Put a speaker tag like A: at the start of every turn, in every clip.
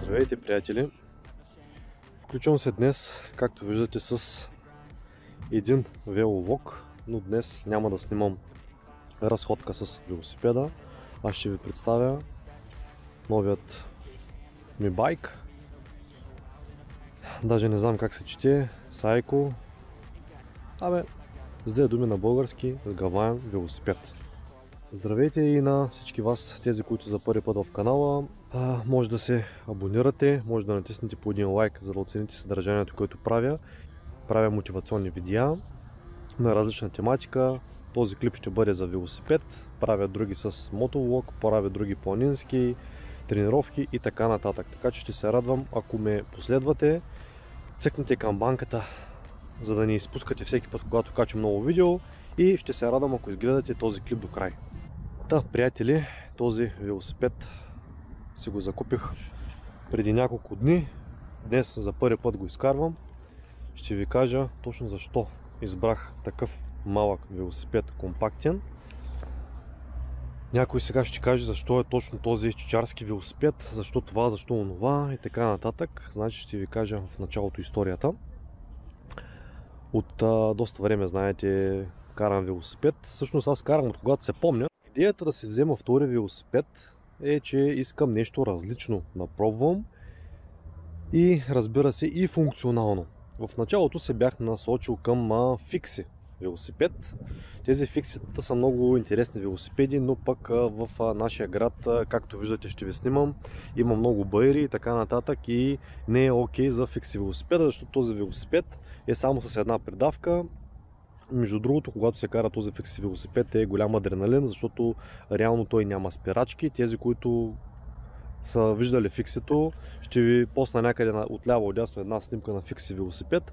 A: Здравейте, приятели! Включвам се днес, както виждате, с един веловлог, но днес няма да снимам разходка с велосипеда. Аз ще ви представя новият ми байк. Даже не знам как се чете. Сайко. С две думи на български, сгаваем велосипед. Здравейте и на всички вас, тези, които за първи път в канала. Може да се абонирате, може да натиснете по един лайк, за да оцените съдържанието, което правя. Правя мотивационни видеа на различна тематика. Този клип ще бъде за велосипед, правя други с мотовлог, правя други планински, тренировки и така нататък. Така че ще се радвам, ако ме последвате, цъкнете камбанката, за да не изпускате всеки път, когато качам ново видео, и ще се радвам, ако изгледате този клип до край. Приятели, този велосипед си го закупих преди няколко дни. Днес за първи път го изкарвам. Ще ви кажа точно защо избрах такъв малък велосипед, компактен. Някой сега ще каже защо е точно този чичарски велосипед, защо това, защо онова и така нататък. Значи ще ви кажа в началото историята. От доста време, знаете, карам велосипед. Всъщност аз карам от когато се помня. Идеята да се взема втори велосипед е, че искам нещо различно да пробвам и, разбира се, и функционално. В началото се бях насочил към фикси велосипед. Тези фикситата са много интересни велосипеди, но пък в нашия град, както виждате, ще ви снимам, има много байри и така нататък и не е окей за фикси велосипеда, защото този велосипед е само с една придавка. Между другото, когато се кара този фикси велосипед, е голям адреналин, защото реално той няма спирачки. Тези, които са виждали фиксито, ще ви посна някъде отляво отдясно една снимка на фикси велосипед.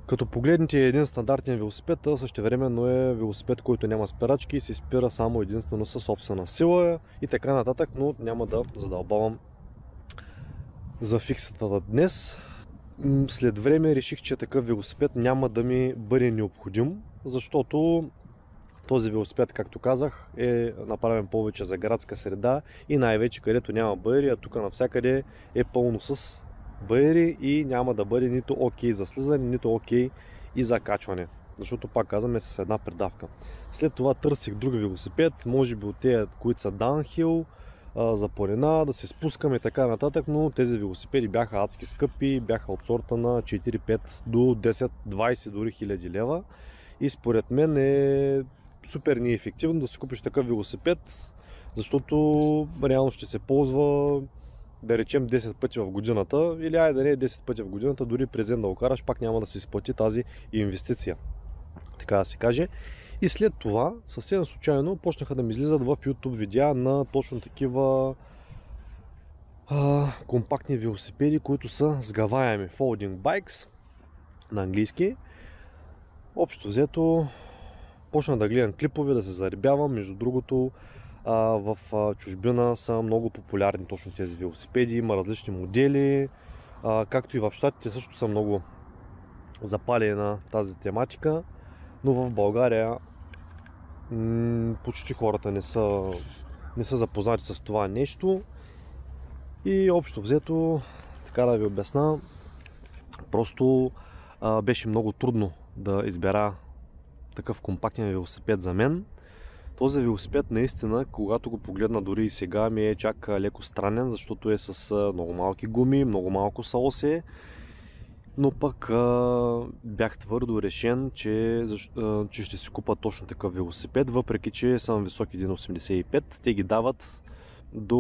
A: Като погледнете един стандартен велосипед, същевременно е велосипед, който няма спирачки и се спира само единствено със собствена сила и така нататък, но няма да задълбавам за фиксата днес. След време реших, че такъв велосипед няма да ми бъде необходим, защото този велосипед, както казах, е направен повече за градска среда и най-вече където няма байри, а тук навсякъде е пълно с байри и няма да бъде нито окей за слизане, нито окей и за качване. Защото, пак казваме, с една придавка. След това търсих друг велосипед, може би от тези, които са downhill, за планина, да се спускаме и така нататък, но тези велосипеди бяха адски скъпи, бяха от сорта на 4-5 до 10-20 дори хиляди лева и според мен е супер неефективно да си купиш такъв велосипед, защото реално ще се ползва, да речем, 10 пъти в годината или да не е 10 пъти в годината, дори през ден да го караш, пак няма да се изплати тази инвестиция, така да се каже. И след това, съвсем случайно, почнаха да ми излизат в YouTube видеа на точно такива компактни велосипеди, които са сгаваеми, folding bikes на английски. Общо взето, почнах да гледам клипове, да се заребявам. Между другото, в чужбина са много популярни точно тези велосипеди, има различни модели, както и в Щатите също са много запалени на тази тематика, но в България почти хората не са запознати с това нещо. И общо взето, така да ви обясна, просто беше много трудно да избера такъв компактен велосипед за мен. Този велосипед наистина, когато го погледна дори и сега, ми е чак леко странен, защото е с много малки гуми, много малко салосе. Но пък бях твърдо решен, че ще си купа точно такъв велосипед, въпреки че съм висок 1,85. Те ги дават до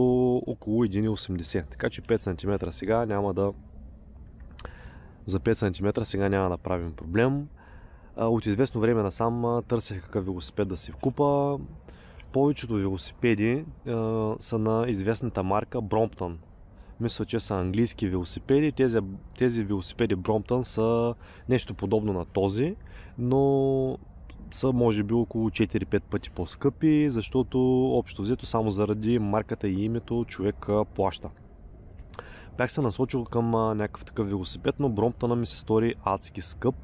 A: около 1,80. Така че 5 см сега няма да... За 5 см сега няма да правим проблем. От известно време насам търсех какъв велосипед да си купа. Повечето велосипеди са на известната марка Brompton. Мисля, че са английски велосипеди. Тези велосипеди Brompton са нещо подобно на този, но са може би около 4-5 пъти по-скъпи, защото общо взето само заради марката и името човек плаща. Бях се насочил към някакъв такъв велосипед, но Brompton ми се стори адски скъп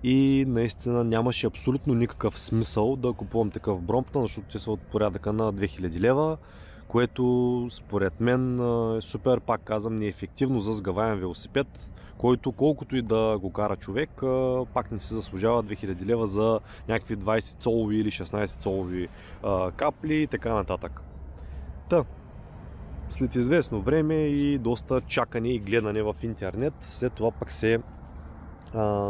A: и наистина нямаше абсолютно никакъв смисъл да купувам такъв Brompton, защото те са от порядъка на 2000 лева, което според мен е супер, пак казвам, неефективно за сгъваем велосипед, който колкото и да го кара човек, пак не се заслужава 2000 лева за някакви 20 цолови или 16 цолови капли и така нататък. След известно време и доста чакане и гледане в интернет, след това пък се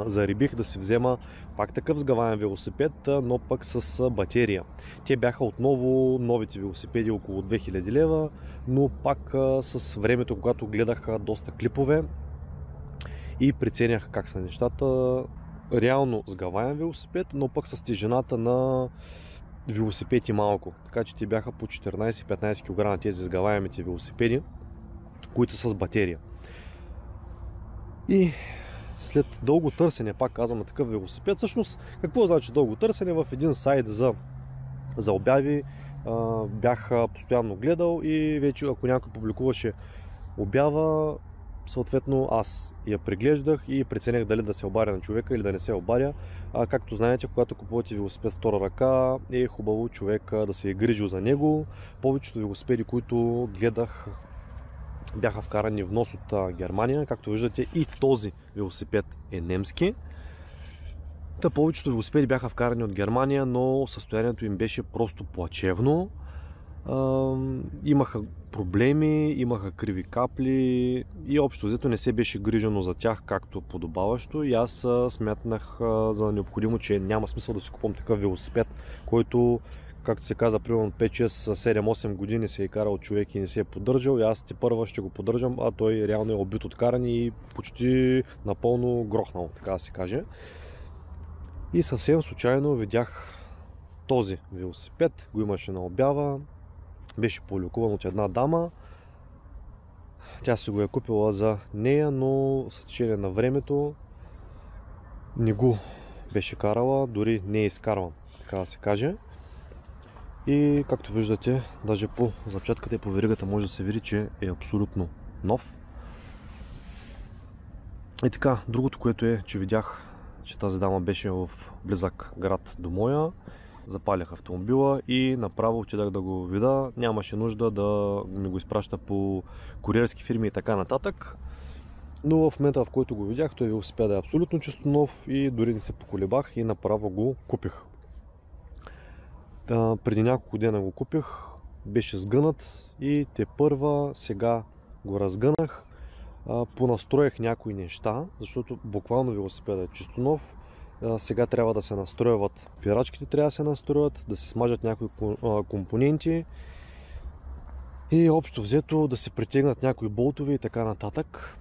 A: зарибих да си взема пак такъв сгъваем велосипед, но пък с батерия. Те бяха отново новите велосипеди около 2000 лева, но пак с времето, когато гледах доста клипове и преценях как са нещата, реално сгъваем велосипед, но пък с тежената на велосипеди малко. Така че те бяха по 14-15 кг на тези сгъваемите велосипеди, които са с батерия. И след дълго търсене, пак казвам, на такъв велосипед, всъщност какво значи дълго търсене? В един сайт за обяви бях постоянно гледал и вече ако някой публикуваше обява, съответно аз я преглеждах и преценях дали да се обадя на човека или да не се обадя. Както знаете, когато купувате велосипед втора ръка, е хубаво човек да се е грижил за него. Повечето велосипеди, които гледах, бяха вкарани внос от Германия. Както виждате, и този велосипед е немски. Повечето велосипеди бяха вкарани от Германия, но състоянието им беше просто плачевно. Имаха проблеми, имаха криви капли и общо взето не се беше грижено за тях както подобаващо и аз смятнах за необходимо, че няма смисъл да си купувам такъв велосипед, който, както се каза, примерно 5, 6, 7, 8 години се е карал човек и не се е поддържал и аз тепърва ще го поддържам, а той реално е обит от каране и почти напълно грохнал, така да се каже. И съвсем случайно видях този велосипед, го имаше на обява. Беше публикуван от една дама. Тя си го е купила за нея, но с течение на времето не го беше карала, дори не е изкарван, така да се каже. И както виждате, даже по запчатката и по веригата може да се види, че е абсолютно нов. И така, другото, което е, че видях, че тази дама беше в близък град до моя. Запалях автомобила и направо отидах да го видя. Нямаше нужда да ми го изпраща по куриерски фирми и така нататък. Но в момента, в който го видях, той велосипед е абсолютно чисто нов и дори не се поколебах и направо го купих. Преди няколко дена го купих, беше сгънат и тепърва сега го разгънах. Понастроях някои неща, защото буквално велосипедът е чисто нов. Сега трябва да се настроят пирачките, трябва да се настроят, да се смажат някои компоненти и общо взето да се притегнат някои болтове и така нататък.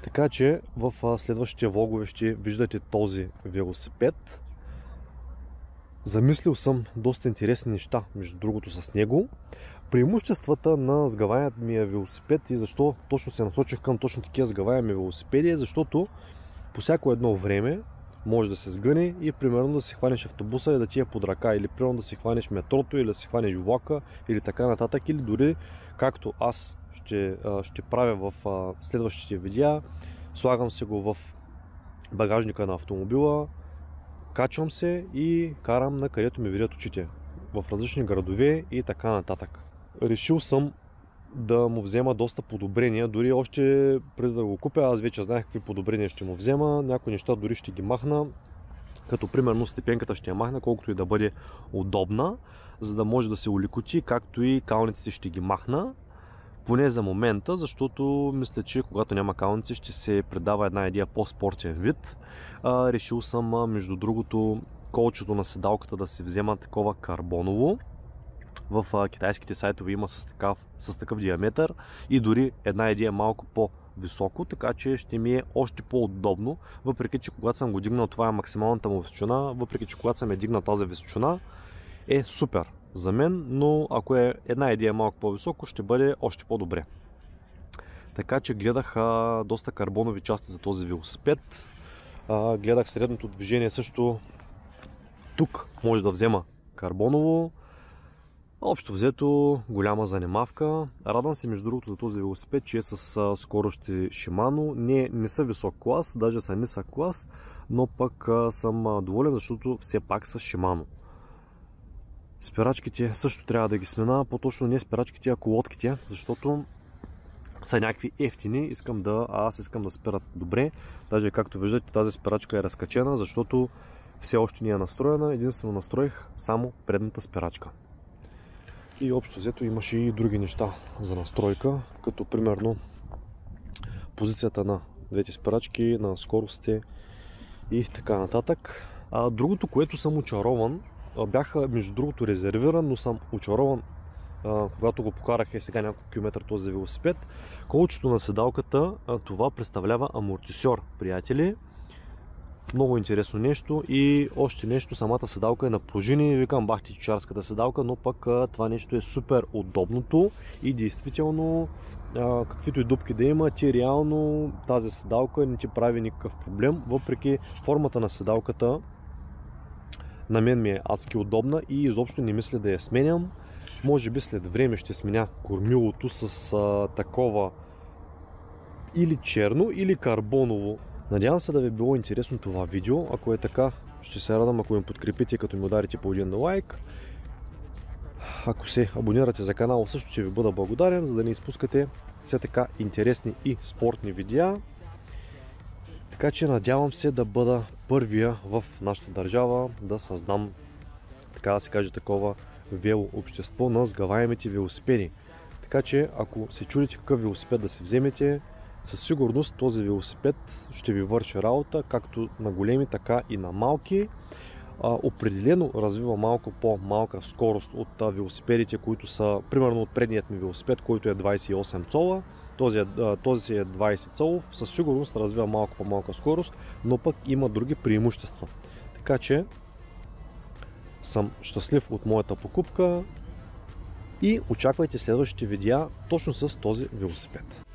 A: Така че в следващите влогове ще виждате този велосипед. Замислил съм доста интересни неща, между другото, с него. Преимуществата на сгъваемият ми велосипед и защо точно се насочих към точно такива сгъваеми велосипеди е защото по всяко едно време може да се сгъне и примерно да си хванеш автобуса и да ти е под ръка, или примерно да си хванеш метрото, или да си хванеш влака, или така нататък, или дори както аз ще правя в следващите видеа, слагам се го в багажника на автомобила, качвам се и карам на където ми видят очите, в различни градове и така нататък. Решил съм да му взема доста подобрения, дори още преди да го купя, аз вече знаех какви подобрения ще му взема, някои неща дори ще ги махна, като примерно степенката ще я махна, колкото и да бъде удобна, за да може да се улекоти, както и калниците ще ги махна, поне за момента, защото мисля, че когато няма калници ще се придава една идея по-спортен вид. Решил съм, между другото, колчето на седалката да се взема такова карбоново. В китайските сайтове има с такъв диаметър и дори една идея малко по-високо, така че ще ми е още по-удобно, въпреки че когато съм го дигнал, това е максималната му височина, въпреки че когато съм дигнал тази височина е супер за мен, но ако е една идея малко по-високо, ще бъде още по-добре. Така че гледах доста карбонови части за този велосипед. Гледах средното движение също. Тук може да взема карбоново. Общо взето голяма занимавка. Радвам се между другото за този велосипед, че е с скорости Shimano. Не са висок клас, даже са нисък клас, но пък съм доволен, защото все пак са Shimano. Спирачките също трябва да ги смена, по-точно не спирачките, а колодките, защото са някакви ефтини. Аз искам да спират добре. Даже както виждате, тази спирачка е разкачена, защото все още не е настроена. Единствено настроих само предната спирачка. И общо взето имаше и други неща за настройка, като примерно позицията на двете спирачки, на скоростите и така нататък. Другото, което съм очарован, бях между другото резервиран, но съм очарован, когато го покарах сега няколко километра този велосипед. Колчето на седалката, това представлява амортисьор, приятели. Много интересно нещо. И още нещо, самата седалка е на пружини. Викам, бахте чарската седалка, но пък това нещо е супер удобното и действително каквито и дупки да има, ти реално тази седалка не ти прави никакъв проблем, въпреки формата на седалката на мен ми е адски удобна и изобщо не мисля да я сменям. Може би след време ще сменя кормилото с такова или черно, или карбоново. Надявам се да ви е било интересно това видео. Ако е така, ще се радвам, ако ми подкрепите, като ми ударите по един лайк. Ако се абонирате за канала, също ще ви бъда благодарен, за да не изпускате все така интересни и спортни видеа. Така че надявам се да бъда първия в нашата държава да създам, така да се каже, такова велообщество на сгъваемите велосипеди. Така че ако се чудите какъв велосипед да си вземете, със сигурност този велосипед ще ви върши работа, както на големи, така и на малки. Определено развива малко по-малка скорост от велосипедите, които са, примерно от предният ми велосипед, който е 28 цола. Този е 20 цолов, със сигурност развива малко по-малка скорост, но пък има други преимущества. Така че съм щастлив от моята покупка и очаквайте следващите видеа точно с този велосипед.